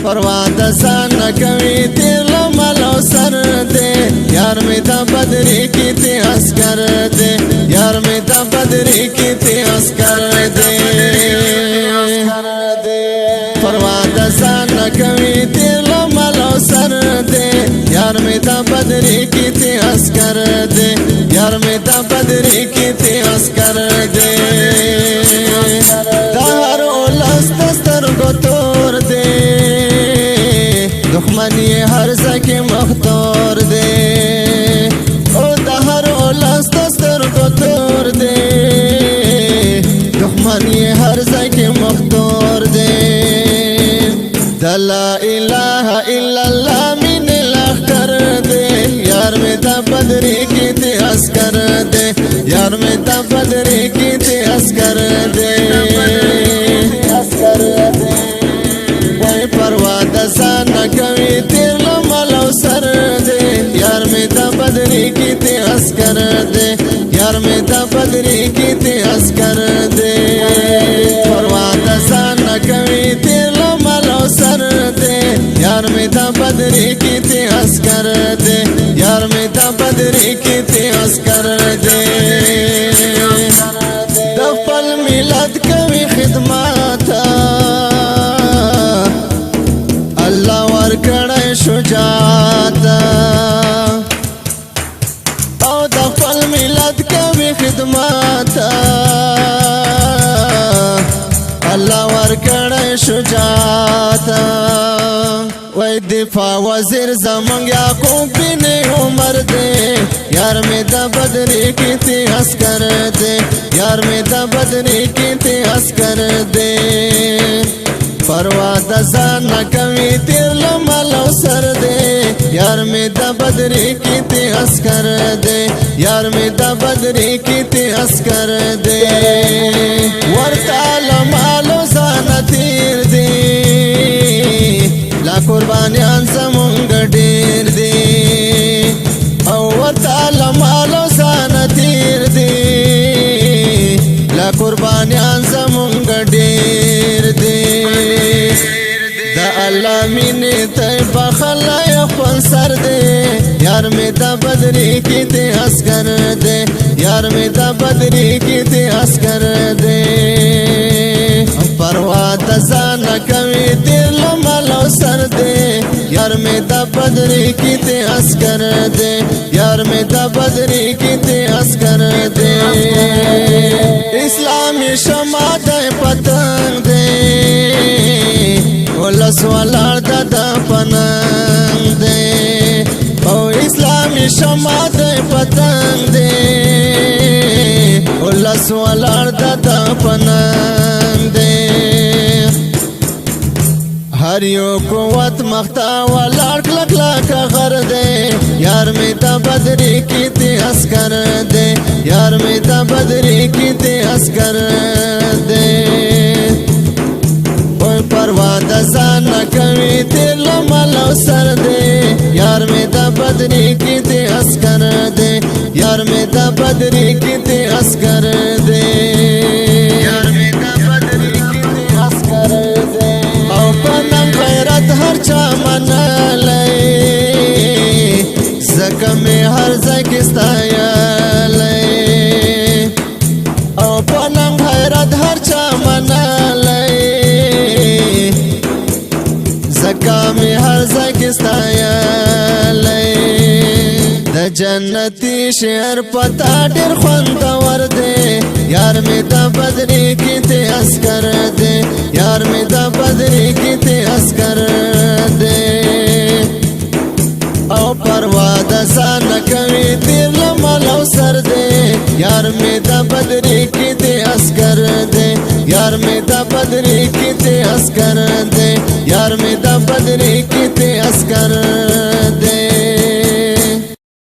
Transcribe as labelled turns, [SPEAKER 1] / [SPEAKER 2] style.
[SPEAKER 1] پروا د ځان نه کوي تیر لمل او سر دی یار مې د بدرې کې ته عسکر دی یار مې د بدرې کې ته عسکر دی پروا د ځان نه کوي تیر لمل او سر دی یار مې د بدرې کې ته عسکر دی یار مې د بدرې کې ته عسکر دی د هر ولس د سترګو تور دی دښمني هر ځای کې مختور دی او د هر ولس د سترګو تور دی دښمني هر ځای کې مختور دی د لا اله الا الله من لښکر دی یار مې د بدرې کې ته عسکر دی یار مې د بدرې کې ته عسکر دی وای پروا د ځان نه کوي تیر لمل او سر دی یار مې د بدرې کې ته عسکر دی یار مې د بدرې کې ته عسکر دی پروا د ځان نه کوي تیر لمل او سر دی یار مې د بدرې کې ته عسکر دی یار مې د بدرې کې ته عسکر دی د خپل ملت کوي خدمت الله ورکړی شجاعت او د خپل ملت کوي خدمت الله ورکړی شجاعت وای دفاع وزیر زمونږ یعقوب بن عمر دی یار مې د بدرې کې ته عسکر دی یار مې د بدرې کې ته عسکر دی پروا د ځان نه کوي تیر لمل او سر دی یار مې د بدرې کې ته عسکر دی یار مې د بدرې کې ته عسکر دی ورته لمل او ځان تیر دی لا قربانیان زمونږ ډېر دی او ورته لمل او ځان تیر دی لا قربانیان زمونږ ډېر دی د الله مینې ته بخلی خپل سر دی یار مې د بدرې کې ته عسکر دی یار مې د بدرې کې ته عسکر دی پروا د ځان نه کوي تیر لمل او سر دی یار مې د بدرې کې ته عسکر دی یار مې د بدرې کې ته عسکر دی اسلامي شمع د پتنګ دی ولس ولاړ د پننګ دی او اسلامي شمع د پتنګ دی ولس ولاړ د پننګ دی هر یو قوت مختا ولاړ کلک لک غر دی یار مې د بدرې کې ته عسکر دی یار مې د بدرې کې ته عسکر دی پروا د ځان نه کوي تیر لمل او سر دی یار مې د بدرې کې ته عسکر دی یار مې د بدرې کې ته عسکر دی یار مې د بدرې کې ته عسکر دی او په نن غیرت هر چا منلی ځکه مې هر ځای کې ستایلی او په نن غیرت هر چا منلی زکا می هر ځای کې ستایلی د جنتي شعر پتا ډېر خوندور دی یار مې د بدرې کې ته عسکر دی یار مې د بدرې کې ته عسکر دی او پروا د ځان نه کوي تیر لمل او سر دی یار مې د بدرې کې ته عسکر دی یار مې د بدرې کې ته عسکر دی یار مې د بدرې کې ته عسکر